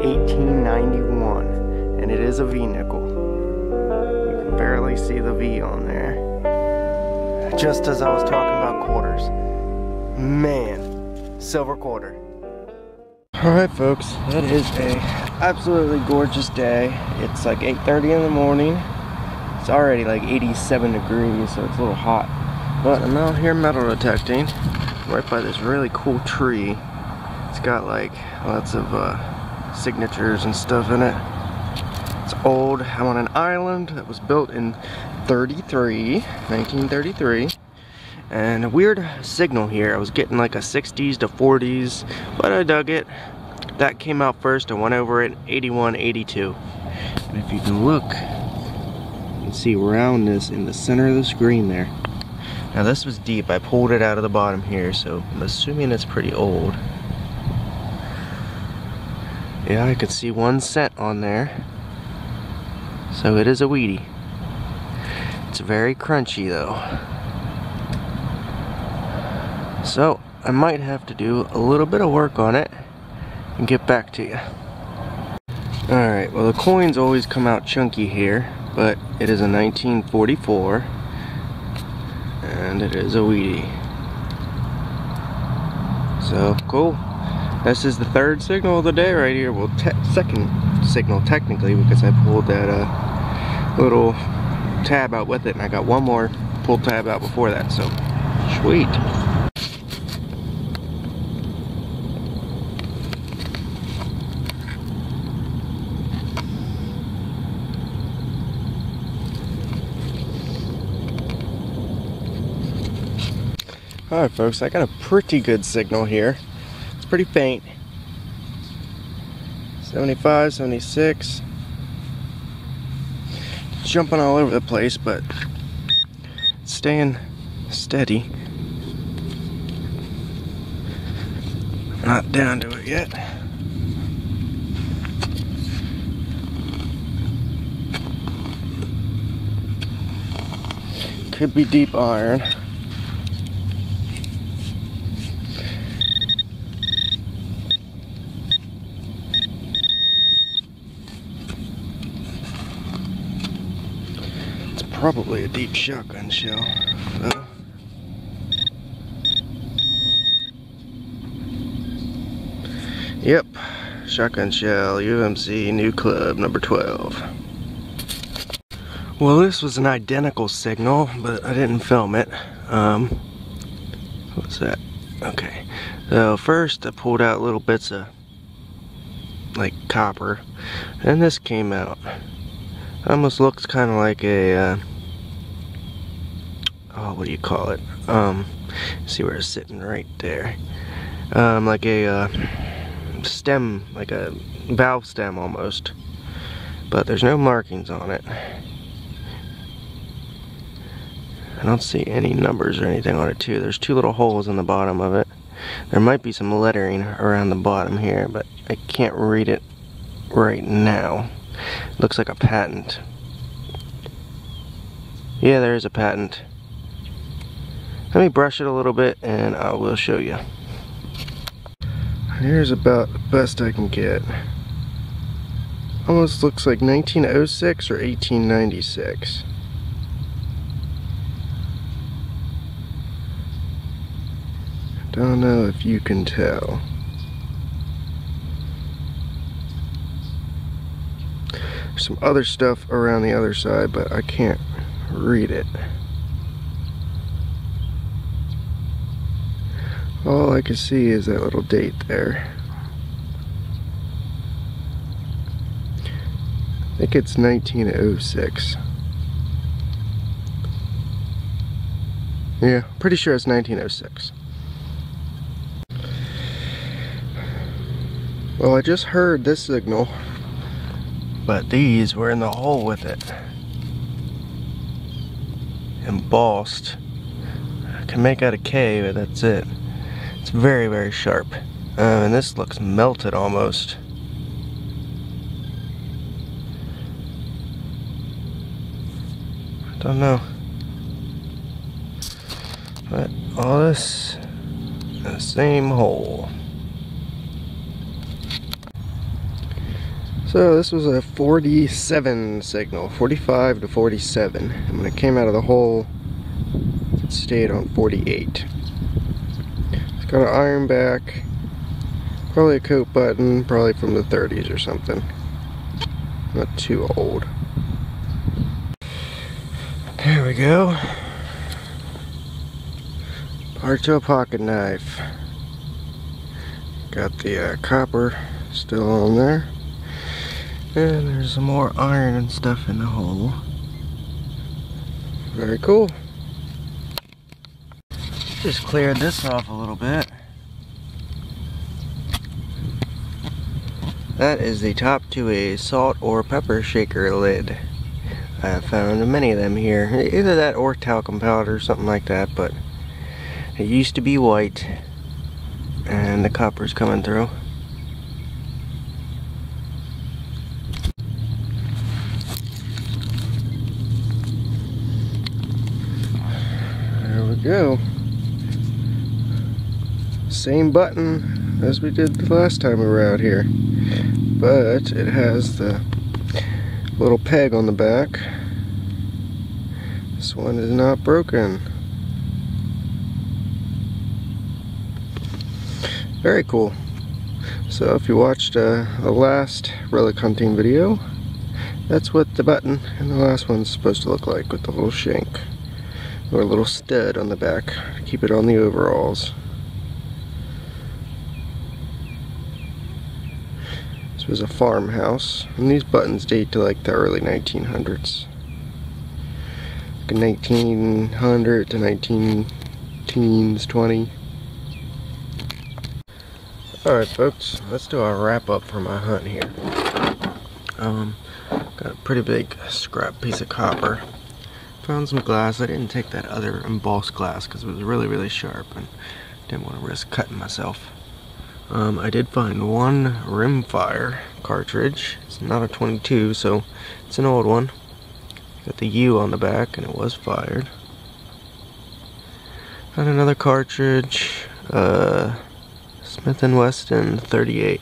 1891, and it is a V nickel. You can barely see the V on there. Just as I was talking about quarters. Man, silver quarter. Alright folks, it is a absolutely gorgeous day. It's like 8:30 in the morning. It's already like 87 degrees, so it's a little hot. But I'm out here metal detecting right by this really cool tree. It's got like lots of signatures and stuff in it. It's old. I'm on an island that was built in 1933. And a weird signal here. I was getting like a 60s to 40s, but I dug it. That came out first. I went over it 81, 82. And if you can look, you can see roundness in the center of the screen there. Now this was deep. I pulled it out of the bottom here, so I'm assuming it's pretty old. Yeah, I could see 1 cent on there. So it is a weedy. It's very crunchy though. So I might have to do a little bit of work on it and get back to you. Alright, well the coins always come out chunky here, but it is a 1944 and it is a weedy. So cool. This is the third signal of the day right here. Well, second signal technically, because I pulled that little tab out with it, and I got one more pull tab out before that, so sweet. Alright folks, I got a pretty good signal here. It's pretty faint. 75, 76. Jumping all over the place, but it's staying steady. Not down to it yet. Could be deep iron. Probably a deep shotgun shell, though. Yep, shotgun shell, UMC, new club, number 12. Well, this was an identical signal, but I didn't film it. What's that? Okay. So first I pulled out little bits of, like, copper, and this came out. It almost looks kind of like a, oh, what do you call it? See where it's sitting right there. Like a stem, like a valve stem almost. But there's no markings on it. I don't see any numbers or anything on it too. There's 2 little holes in the bottom of it. There might be some lettering around the bottom here, but I can't read it right now. Looks like a patent. Yeah, there is a patent. Let me brush it a little bit and I will show you. Here's about the best I can get. Almost looks like 1906 or 1896. Don't know if you can tell. Some other stuff around the other side, but I can't read it. All I can see is that little date there. I think it's 1906. Yeah, pretty sure it's 1906. Well, I just heard this signal, but these were in the hole with it. Embossed. I can make out a K, but that's it. It's very, very sharp. And this looks melted almost. I don't know. But all this in the same hole. So this was a 47 signal, 45 to 47, and when it came out of the hole, it stayed on 48. It's got an iron back, probably a coat button, probably from the 30s or something. Not too old. There we go. Part to a pocket knife. Got the copper still on there. And there's some more iron and stuff in the hole. Very cool. Just cleared this off a little bit. That is the top to a salt or pepper shaker lid. I have found many of them here. Either that or talcum powder or something like that, but it used to be white and the copper's coming through. There we go. Same button as we did the last time we were out here, but it has the little peg on the back. This one is not broken. Very cool. So if you watched the last relic hunting video, that's what the button in the last one's supposed to look like, with the little shank or a little stud on the back to keep it on the overalls. This was a farmhouse, and these buttons date to like the early 1900s. Like 1900 to 1920s. Alright folks, let's do a wrap up for my hunt here. Got a pretty big scrap piece of copper. Found some glass. I didn't take that other embossed glass because it was really sharp and didn't want to risk cutting myself. I did find one rimfire cartridge. It's not a 22, so it's an old one. Got the U on the back and it was fired. Found another cartridge, Smith & Wesson 38.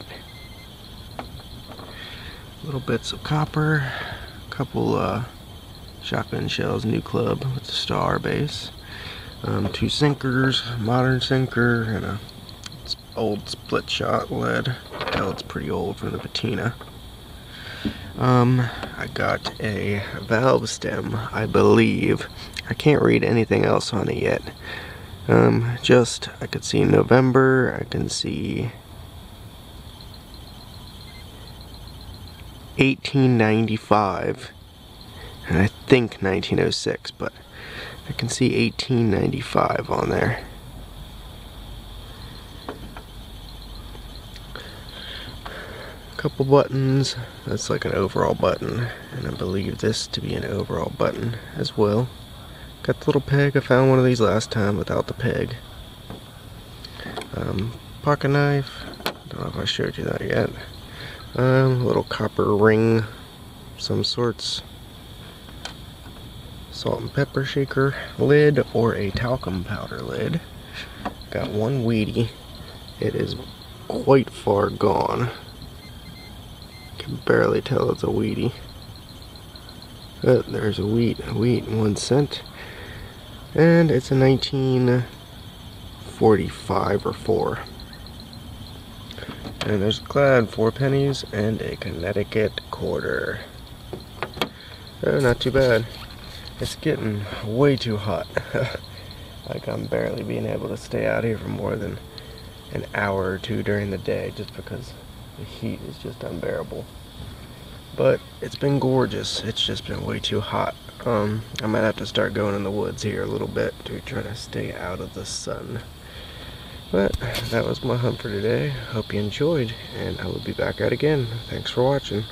Little bits of copper, a couple shotgun shells, new club with the star base, 2 sinkers, modern sinker, and a old split shot lead. Tell it's pretty old from the patina. I got a valve stem, I believe. I can't read anything else on it yet. Just, I could see November, I can see 1895, and I think 1906, but I can see 1895 on there. Couple buttons, that's like an overall button, and I believe this to be an overall button as well. Got the little peg. I found one of these last time without the peg. Pocket knife, don't know if I showed you that yet. A little copper ring, some sorts. Salt and pepper shaker lid or a talcum powder lid. Got one weedy. It is quite far gone. Can barely tell it's a weedy. But there's a wheat, 1 cent. And it's a 1945 or 4. And there's a clad 4 pennies and a Connecticut quarter. Not too bad. It's getting way too hot. Like I'm barely being able to stay out here for more than an hour or 2 during the day just because the heat is just unbearable. But it's been gorgeous. It's just been way too hot. I might have to start going in the woods here a little bit to try to stay out of the sun. But that was my hunt for today. Hope you enjoyed, and I will be back out again. Thanks for watching.